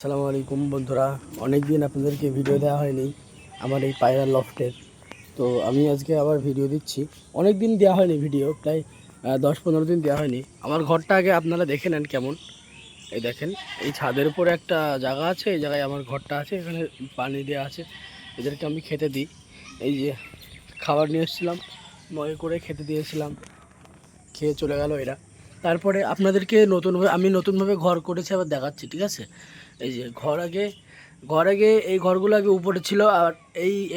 আসসালামু আলাইকুম বন্ধুরা, অনেক দিন আপনাদেরকে ভিডিও দেওয়া হয়নি আমার এই পায়রা লফটের। তো আমি আজকে আবার ভিডিও দিচ্ছি। অনেক দিন দেওয়া হয়নি ভিডিও, প্রায় 10-15 দিন দেওয়া হয়নি। আমার ঘরটা আগে আপনারা দেখে নেন কেমন। এই দেখেন, এই ছাদের উপরে একটা জায়গা আছে, এই জায়গায় আমার ঘরটা আছে। এখানে পানি দেওয়া আছে, এদেরকে আমি খেতে দিই। এই যে খাবার নিয়ে এসেছিলাম, মগে করে খেতে দিয়েছিলাম, খেয়ে চলে গেল এরা। তারপরে আপনাদেরকে আমি নতুনভাবে ঘর করেছি, আবার দেখাচ্ছি, ঠিক আছে? এই যে ঘর আগে এই ঘরগুলো আগে উপরে ছিল, আর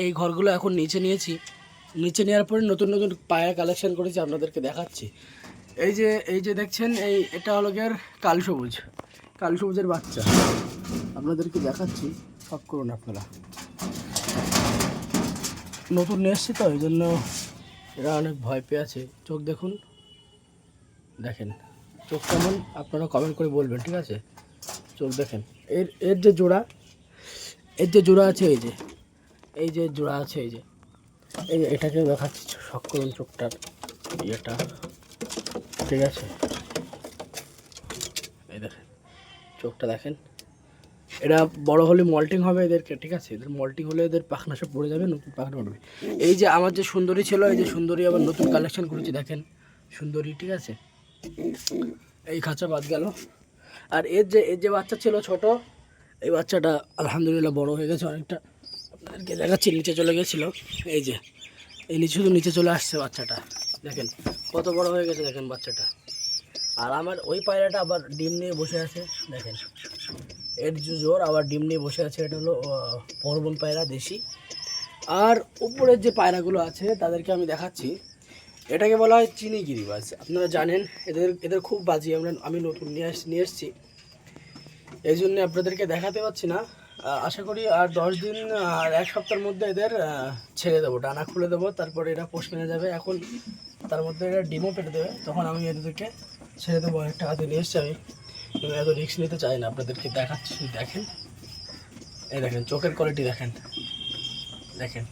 এই ঘরগুলো এখন নিচে নিয়েছি। নিচে নেওয়ার পরে নতুন নতুন পায়রা কালেকশন করেছি, আপনাদেরকে দেখাচ্ছি। এই যে দেখছেন, এটা হলো গিয়ে কাল সবুজের বাচ্চা। আপনাদেরকে দেখাচ্ছি, সব করুন আপনারা। নতুন নিয়ে এসছি তো, এই জন্য এরা অনেক ভয় পেয়ে আছে। চোখ দেখুন, দেখেন চোখ কেমন, আপনারা কমেন্ট করে বলবেন, ঠিক আছে? চোখ দেখেন। এর যে জোড়া আছে, এই যে জোড়া আছে, এই যে এটাকে দেখাচ্ছি, শখ করুন চোখটার ইয়েটা, ঠিক আছে? এই দেখেন চোখটা দেখেন। এরা বড় হলে মল্টিং হবে এদেরকে, ঠিক আছে? এদের মল্টিং হলে এদের পাখনা সব পড়ে যাবে, নতুন পাখনা উঠবে। এই যে আমার যে সুন্দরী ছিল, এই যে সুন্দরী আবার নতুন কালেকশন করেছি, দেখেন সুন্দরী, ঠিক আছে? এই খাঁচা বাদ গেল। আর এর যে বাচ্চা ছিল ছোট, এই বাচ্চাটা আলহামদুলিল্লাহ বড় হয়ে গেছে অনেকটা। আপনাদেরকে দেখাচ্ছি, নিচে চলে গেছিল, এই যে নিচে চলে আসছে বাচ্চাটা। দেখেন কত বড় হয়ে গেছে, দেখেন বাচ্চাটা। আর আমার ওই পায়রাটা আবার ডিম নিয়ে বসে আছে, দেখেন এর যে জোর, আবার ডিম নিয়ে বসে আছে। এটা হলো পরবন পায়রা, দেশি। আর উপরের যে পায়রাগুলো আছে তাদেরকে আমি দেখাচ্ছি। এটাকে বলা হয় চিনি গিরিবাজ, আপনারা জানেন। এদের খুব বাজি, আমি নতুন নিয়ে এসেছি, এই জন্য আপনাদেরকে দেখাতে পারছি না। আশা করি আর 10 দিন আর 1 সপ্তাহের মধ্যে এদের ছেড়ে দেবো, ডানা খুলে দেবো, তারপরে এরা পোষ মেনে যাবে। এখন তার মধ্যে এরা ডিমও পেটে দেবে, তখন আমি এদেরকে ছেড়ে দেবো। অনেক টাকা দিয়ে নিয়ে এসছি আমি, এত রিস্ক নিতে চাই না। আপনাদেরকে দেখাচ্ছি, দেখেন এই দেখেন চোখের কোয়ালিটি দেখেন। দেখেন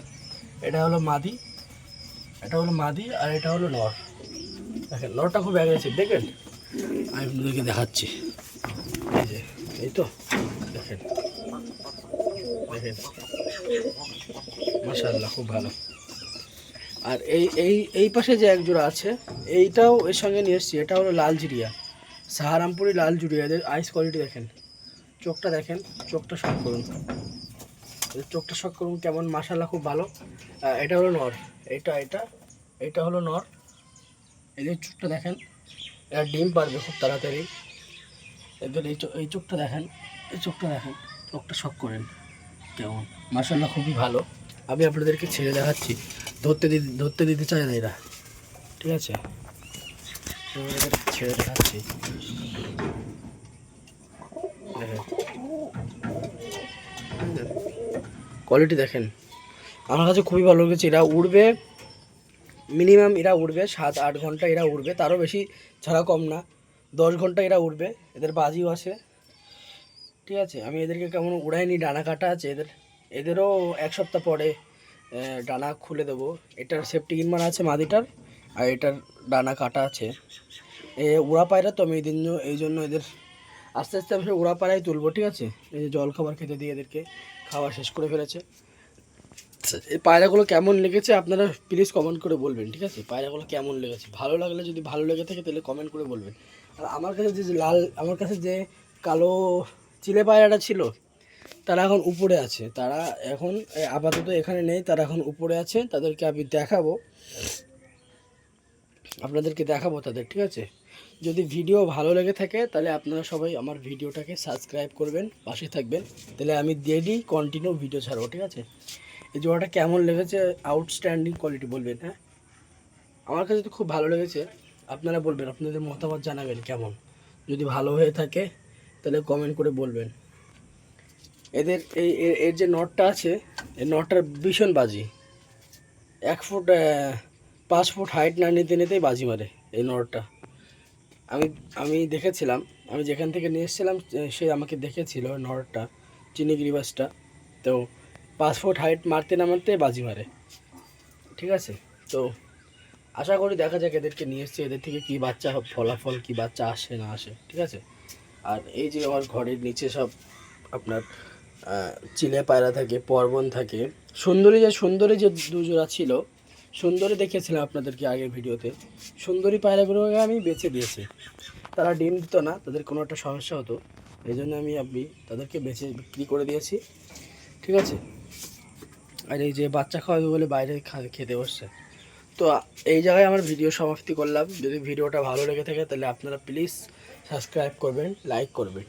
এটা হলো মাদি, আর এটা হলো নর। দেখেন নরটা খুব অ্যাগ্রেসিভ, দেখেন আমি আপনাদেরকে দেখাচ্ছি। এই যে এই তো দেখেন, মাশাআল্লাহ খুব ভালো। আর এই পাশে যে এক জোড়া আছে, এইটাও এর সঙ্গে নিয়ে এসেছি। এটা হলো লাল জিরিয়া, সাহারামপুরি লাল জিরিয়া। এদের আইস কোয়ালিটি দেখেন, চোখটা দেখেন, চোখটা শখ করুন কেমন, মাশাআল্লাহ খুব ভালো। এটা হলো নর, এটা হলো নর। এদের চোখটা দেখেন, এরা ডিম পারবে খুব তাড়াতাড়ি। এদের এই চোখটা দেখেন, চোখটা শখ করেন কেমন, মাশাআল্লাহ খুবই ভালো। আমি আপনাদেরকে ছেড়ে দেখাচ্ছি, ধরতে দিতে চায় না এরা, ঠিক আছে? ছেড়ে দেখাচ্ছি, কোয়ালিটি দেখেন, আমার কাছে খুবই ভালো লেগেছে। এরা উড়বে মিনিমাম, এরা উড়বে 7-8 ঘন্টা, এরা উড়বে, তারও বেশি ছাড়া কম না, 10 ঘন্টা এরা উড়বে। এদের বাজিও আছে, ঠিক আছে? আমি এদেরকে কেমন উড়াইনি, ডানা কাটা আছে এদেরও 1 সপ্তাহ পরে ডানা খুলে দেবো। এটার সেফটি ইনমান আছে মাদিটার, আর এটার ডানা কাটা আছে। উড়া পায়রা তো, আমি এই জন্য এদের আস্তে আস্তে আমি উড়া পায়রাই তুলবো, ঠিক আছে? এই যে জল খাবার খেতে দিয়ে এদেরকে খাওয়া শেষ করে ফেলেছে। এই পায়রাগুলো কেমন লেগেছে আপনারা প্লিজ কমেন্ট করে বলবেন, ঠিক আছে? পায়রাগুলো কেমন লেগেছে, ভালো লাগলে, যদি ভালো লেগে থাকে তাহলে কমেন্ট করে বলবেন। আর আমার কাছে যে কালো চিলে পায়রাটা ছিল, তারা এখন উপরে আছে। তারা এখন আপাতত এখানে নেই, তারা এখন উপরে আছে। তাদেরকে আমি আপনাদেরকে দেখাবো তাদের, ঠিক আছে? যদি ভিডিও ভালো লেগে থাকে তাহলে আপনারা সবাই আমার ভিডিওটাকে সাবস্ক্রাইব করবেন, পাশে থাকবেন, তাহলে আমি ডেইলি কন্টিনিউ ভিডিও ছাড়বো, ঠিক আছে? এই জোড়াটা কেমন লেগেছে, আউটস্ট্যান্ডিং কোয়ালিটি বলবেন, হ্যাঁ? আমার কাছে তো খুব ভালো লেগেছে, আপনারা বলবেন, আপনাদের মতামত জানাবেন কেমন। যদি ভালো হয়ে থাকে তাহলে কমেন্ট করে বলবেন। এর যে নটটা আছে, এই নটটার ভীষণ বাজি। 5 ফুট হাইট না নিতে নিতেই বাজি মারে এই নটটা। আমি দেখেছিলাম, আমি যেখান থেকে নিয়ে এসেছিলাম সে আমাকে দেখেছিল নটটা, চিনি গ্রিবাসটা। তো 5 ফুট হাইট মারতে না মারতে বাজি মারে, ঠিক আছে? তো আশা করি দেখা যাক, এদেরকে নিয়ে এসেছি, এদের থেকে কী বাচ্চা ফলাফল, কী বাচ্চা আসে না আসে, ঠিক আছে? আর এই যে আমার ঘরের নিচে সব আপনার চিলে পায়রা থাকে, পরবন থাকে, সুন্দরী যে দুজোড়া ছিল, সুন্দরী দেখিয়েছিলাম আপনাদেরকে আগের ভিডিওতে। সুন্দরী পায়রাগুলোকে আমি বেছে দিয়েছি, তারা ডিম দিত না, তাদের কোনো একটা সমস্যা হতো, এই জন্য আমি তাদেরকে বেছে বিক্রি করে দিয়েছি, ঠিক আছে। আর এই যে বাচ্চা খাওয়াবে বলে বাইরে খেতে বসছে। তো এই জায়গায় আমার ভিডিও সমাপ্তি করলাম। যদি ভিডিওটা ভালো লেগে থাকে তাহলে আপনারা প্লিজ সাবস্ক্রাইব করবেন, লাইক করবেন।